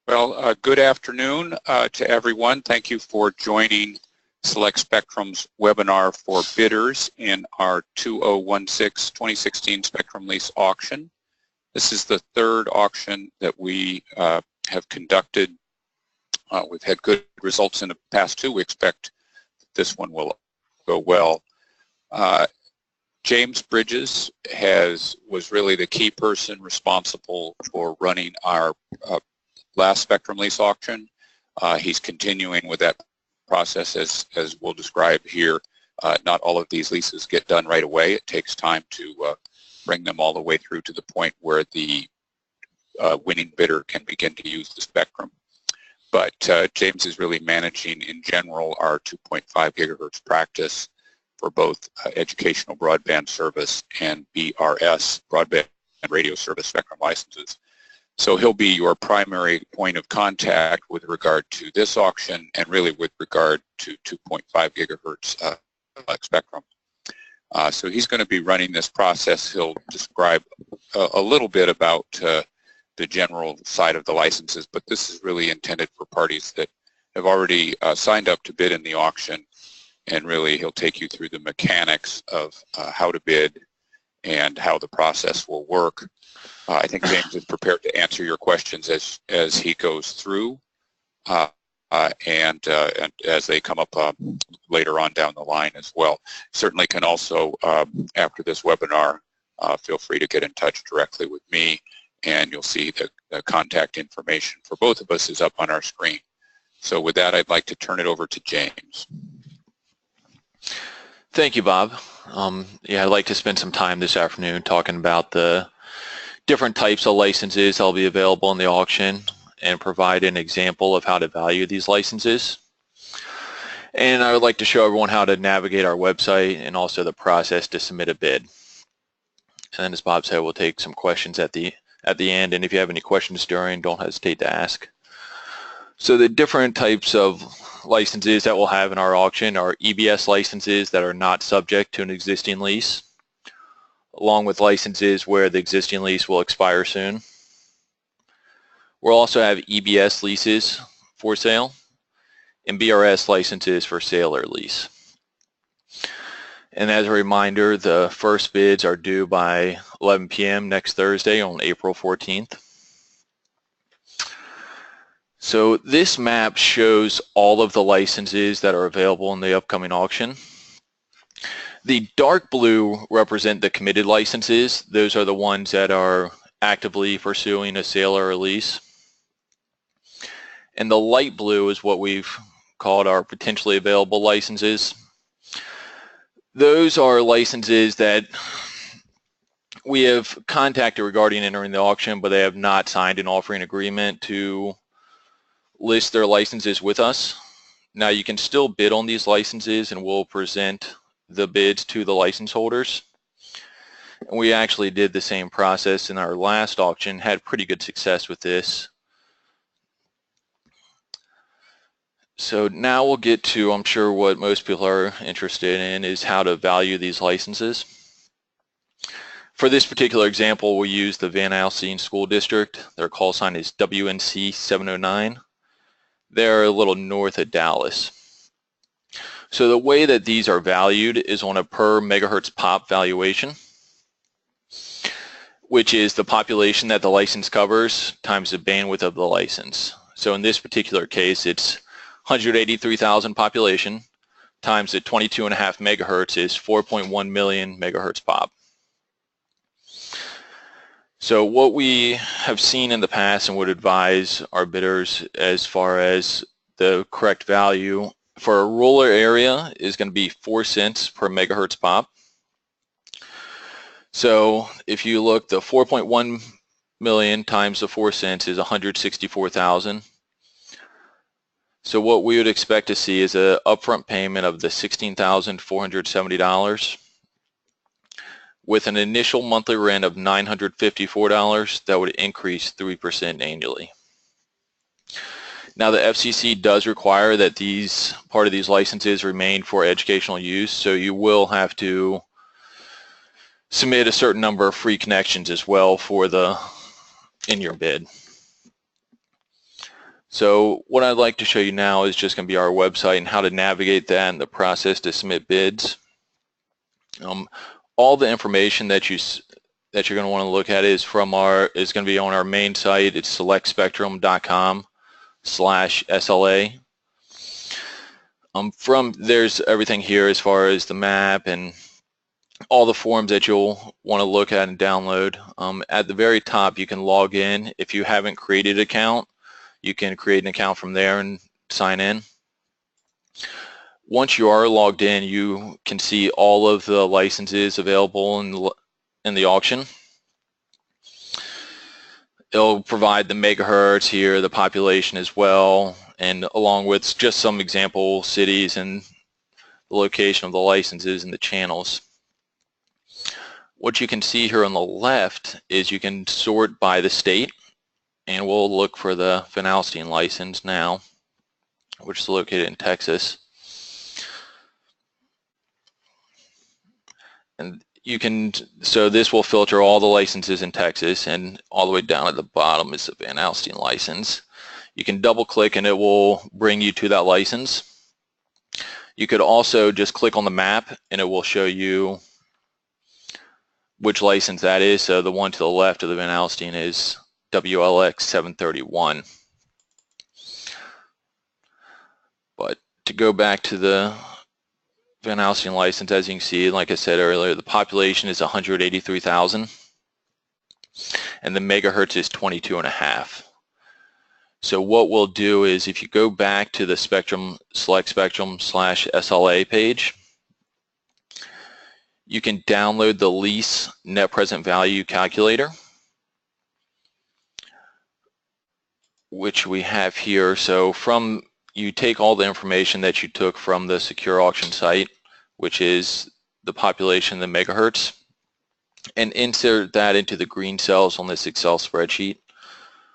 Well, good afternoon to everyone. Thank you for joining Select Spectrum's webinar for bidders in our 2016 Spectrum Lease auction. This is the third auction that we have conducted. We've had good results in the past two. We expect this one will go well. James Bridges was really the key person responsible for running our last Spectrum Lease auction. He's continuing with that process as we'll describe here. Not all of these leases get done right away. It takes time to bring them all the way through to the point where the winning bidder can begin to use the spectrum. But James is really managing in general our 2.5 gigahertz practice for both educational broadband service and BRS, broadband radio service spectrum licenses. So he'll be your primary point of contact with regard to this auction and really with regard to 2.5 gigahertz spectrum. So he's going to be running this process. He'll describe a little bit about the general side of the licenses, but this is really intended for parties that have already signed up to bid in the auction, and really he'll take you through the mechanics of how to bid and how the process will work. I think James is prepared to answer your questions as he goes through and as they come up later on down the line as well. Certainly can also, after this webinar, feel free to get in touch directly with me, and you'll see the contact information for both of us is up on our screen. So with that, I'd like to turn it over to James. Thank you, Bob. Yeah, I'd like to spend some time this afternoon talking about the different types of licenses that will be available in the auction and provide an example of how to value these licenses. And I would like to show everyone how to navigate our website and also the process to submit a bid. And then, as Bob said, we'll take some questions at the end, and if you have any questions during, don't hesitate to ask. So the different types of licenses that we'll have in our auction are EBS licenses that are not subject to an existing lease, along with licenses where the existing lease will expire soon. We'll also have EBS leases for sale and BRS licenses for sale or lease. And as a reminder, the first bids are due by 11 p.m. next Thursday on April 14th. So this map shows all of the licenses that are available in the upcoming auction. The dark blue represent the committed licenses. Those are the ones that are actively pursuing a sale or a lease. And the light blue is what we've called our potentially available licenses. Those are licenses that we have contacted regarding entering the auction, but they have not signed an offering agreement to list their licenses with us. Now you can still bid on these licenses, and we'll present the bids to the license holders. And we actually did the same process in our last auction, had pretty good success with this. So now we'll get to, I'm sure, what most people are interested in is how to value these licenses. For this particular example, we'll use the Van Alstyne School District. Their call sign is WNC 709. They're a little north of Dallas. So the way that these are valued is on a per megahertz pop valuation, which is the population that the license covers times the bandwidth of the license. So in this particular case, it's 183,000 population times the 22.5 megahertz is 4.1 million megahertz pop. So what we have seen in the past and would advise our bidders as far as the correct value for a rural area is going to be 4 cents per megahertz pop. So if you look, the 4.1 million times the 4 cents is 164,000. So what we would expect to see is an upfront payment of the $16,470 with an initial monthly rent of $954 that would increase 3% annually. Now the FCC does require that part of these licenses remain for educational use, so you will have to submit a certain number of free connections as well in your bid. So what I'd like to show you now is just going to be our website and how to navigate that and the process to submit bids. All the information that you're going to want to look at is going to be on our main site. It's selectspectrum.com/SLA. There's everything here as far as the map and all the forms that you'll want to look at and download. At the very top, you can log in. If you haven't created an account, you can create an account from there and sign in. Once you are logged in, you can see all of the licenses available in the auction. It'll provide the megahertz here, the population as well, and along with just some example cities and the location of the licenses and the channels. What you can see here on the left is you can sort by the state, and we'll look for the Van Alstyne license now, which is located in Texas. And so this will filter all the licenses in Texas, and all the way down at the bottom is the Van Alstyne license. You can double click and it will bring you to that license. You could also just click on the map and it will show you which license that is. So the one to the left of the Van Alstyne is WLX 731. But to go back to the Van Alstyne license, as you can see, like I said earlier, the population is 183,000 and the megahertz is 22.5. So what we'll do is, if you go back to the select spectrum/SLA page, you can download the Lease net present value calculator, which we have here. So you take all the information that you took from the secure auction site, which is the population, the megahertz, and insert that into the green cells on this Excel spreadsheet.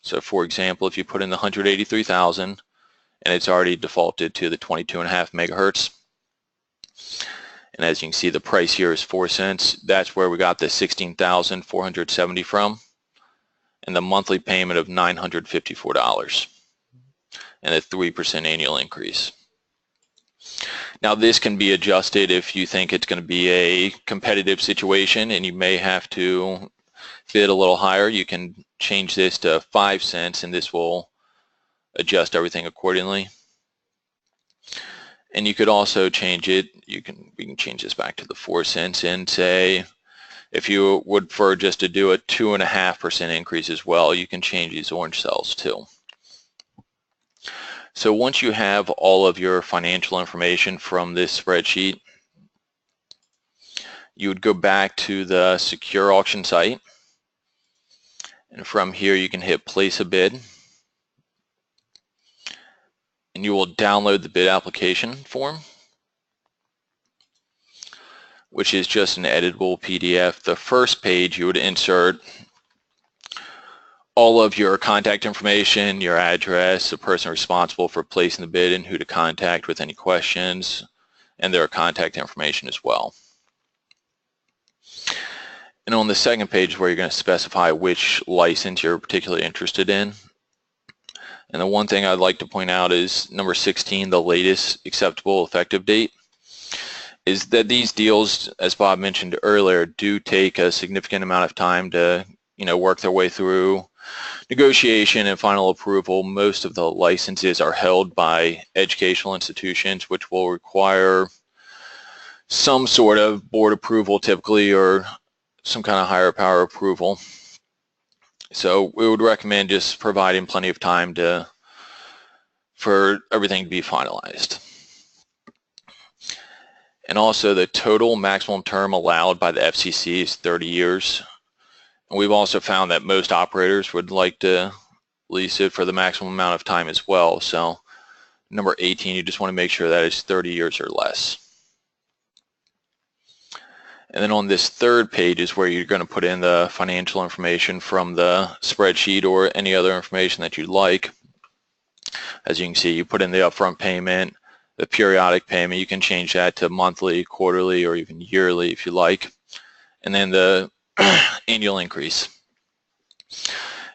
So for example, if you put in the 183,000 and it's already defaulted to the 22.5 megahertz, and as you can see, the price here is 4 cents. That's where we got the 16,470 from, and the monthly payment of $954 and a 3% annual increase. Now this can be adjusted if you think it's going to be a competitive situation and you may have to bid a little higher. You can change this to 5 cents and this will adjust everything accordingly. And you could also change it, we can change this back to the 4 cents and say, if you would prefer just to do a 2.5% increase as well, you can change these orange cells too. So once you have all of your financial information from this spreadsheet, you would go back to the secure auction site, and from here you can hit place a bid, and you will download the bid application form, which is just an editable PDF. The first page you would insert all of your contact information, your address, the person responsible for placing the bid and who to contact with any questions, and their contact information as well. And on the second page where you're going to specify which license you're particularly interested in. And the one thing I'd like to point out is number 16, the latest acceptable effective date, is that these deals, as Bob mentioned earlier, do take a significant amount of time to work their way through negotiation and final approval. Most of the licenses are held by educational institutions, which will require some sort of board approval typically, or some kind of higher power approval. So we would recommend just providing plenty of time for everything to be finalized. And also the total maximum term allowed by the FCC is 30 years. And we've also found that most operators would like to lease it for the maximum amount of time as well. So number 18, you just want to make sure that it's 30 years or less. And then on this third page is where you're going to put in the financial information from the spreadsheet or any other information that you'd like. As you can see, you put in the upfront payment, the periodic payment. You can change that to monthly, quarterly, or even yearly if you like. And then the annual increase.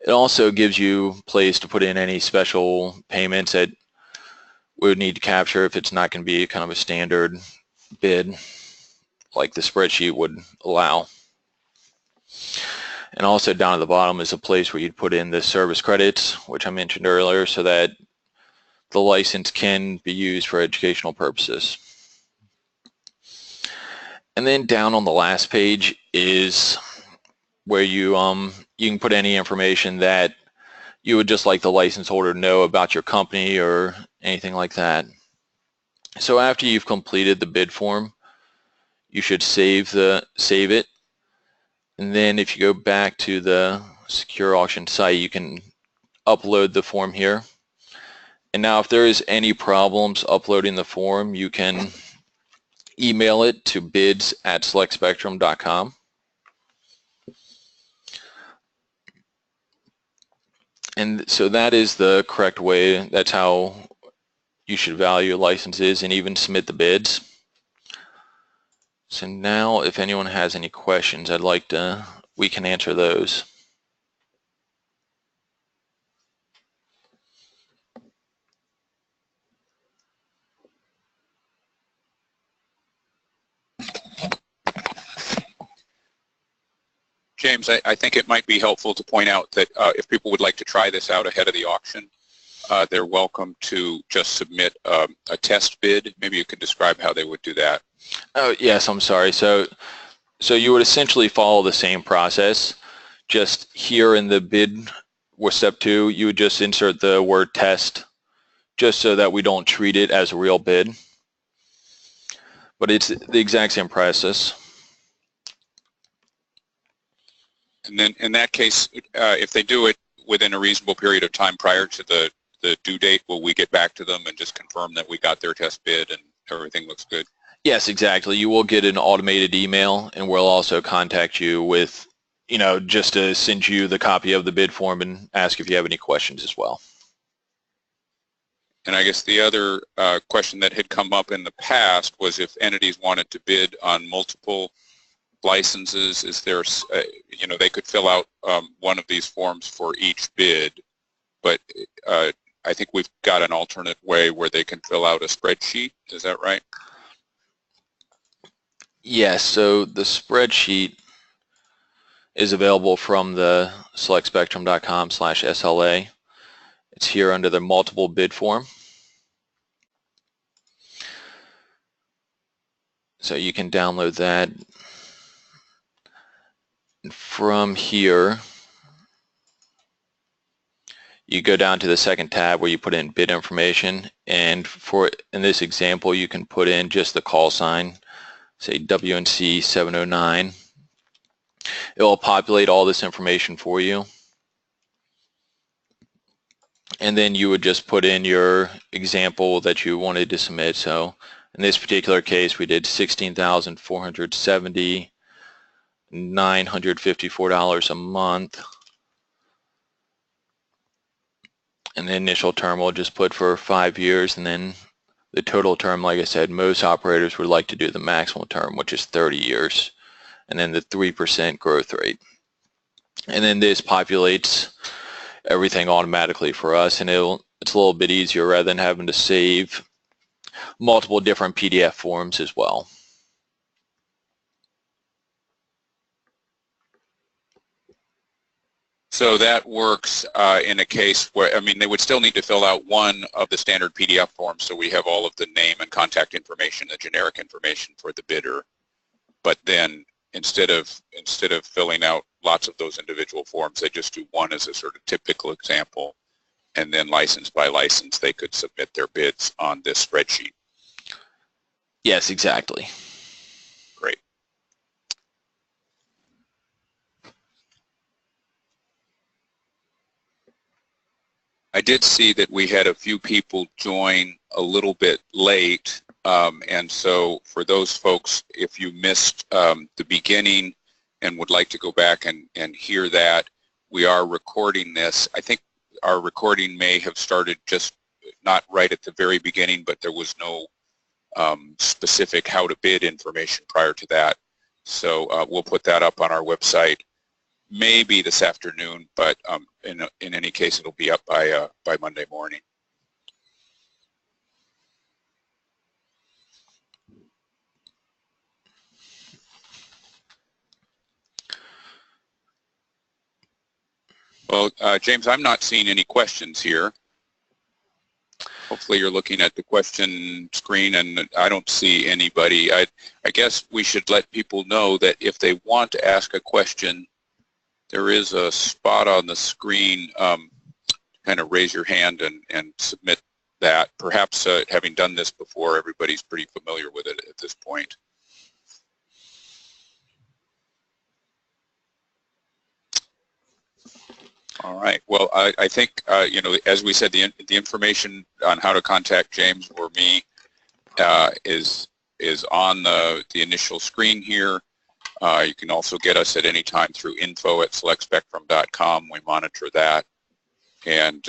It also gives you a place to put in any special payments that we would need to capture if it's not going to be kind of a standard bid like the spreadsheet would allow. And also down at the bottom is a place where you'd put in the service credits, which I mentioned earlier, so that the license can be used for educational purposes. And then down on the last page is where you can put any information that you would just like the license holder to know about your company or anything like that. So after you've completed the bid form, you should save it. And then if you go back to the secure auction site, you can upload the form here. And now if there is any problems uploading the form, you can email it to bids@selectspectrum.com. And so that is the correct way. That's how you should value licenses and even submit the bids. So now if anyone has any questions, we can answer those. James, I think it might be helpful to point out that if people would like to try this out ahead of the auction, they're welcome to just submit a test bid. Maybe you could describe how they would do that. Oh, yes, I'm sorry. So you would essentially follow the same process. Just here in the bid with step 2, you would just insert the word test, just so that we don't treat it as a real bid. But it's the exact same process. And then in that case, if they do it within a reasonable period of time prior to the due date, will we get back to them and just confirm that we got their test bid and everything looks good? Yes, exactly. You will get an automated email, and we'll also contact you with, just to send you the copy of the bid form and ask if you have any questions as well. And I guess the other question that had come up in the past was if entities wanted to bid on multiple licenses, is there, they could fill out one of these forms for each bid, but I think we've got an alternate way where they can fill out a spreadsheet. Is that right? Yes, so the spreadsheet is available from the selectspectrum.com/SLA. It's here under the multiple bid form. So you can download that. And from here, you go down to the second tab where you put in bid information, and in this example you can put in just the call sign, say WNC 709. It will populate all this information for you, and then you would just put in your example that you wanted to submit. So in this particular case we did $16,470, $954 a month. And the initial term we'll just put for 5 years, and then the total term, like I said, most operators would like to do the maximum term, which is 30 years, and then the 3% growth rate. And then this populates everything automatically for us, and it's a little bit easier rather than having to save multiple different PDF forms as well. So that works in a case where, they would still need to fill out one of the standard PDF forms, so we have all of the name and contact information, the generic information for the bidder. But then instead of filling out lots of those individual forms, they just do one as a sort of typical example, and then license by license they could submit their bids on this spreadsheet. Yes, exactly. Great. I did see that we had a few people join a little bit late, and so for those folks, if you missed the beginning and would like to go back and hear that, we are recording this. I think our recording may have started just not right at the very beginning, but there was no specific how to bid information prior to that. So we'll put that up on our website. maybe this afternoon, but in any case, it'll be up by Monday morning. Well, James, I'm not seeing any questions here. Hopefully you're looking at the question screen and I don't see anybody. I guess we should let people know that if they want to ask a question, there is a spot on the screen, kind of raise your hand and submit that. Perhaps having done this before, everybody's pretty familiar with it at this point. All right. Well, I think, you know, as we said, the information on how to contact James or me is on the initial screen here. You can also get us at any time through info@selectspectrum.com. We monitor that. And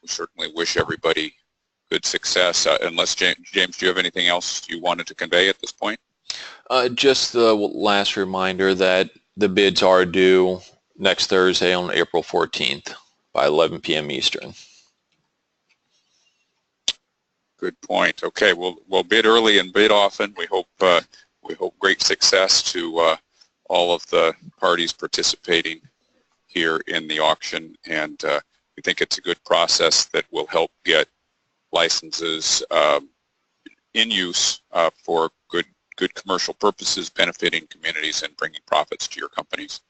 we certainly wish everybody good success. Unless, James, do you have anything else you wanted to convey at this point? Just the last reminder that the bids are due next Thursday on April 14th by 11 p.m. Eastern. Good point. Okay, we'll bid early and bid often. We hope great success to all of the parties participating here in the auction, and we think it's a good process that will help get licenses in use for good commercial purposes, benefiting communities and bringing profits to your companies.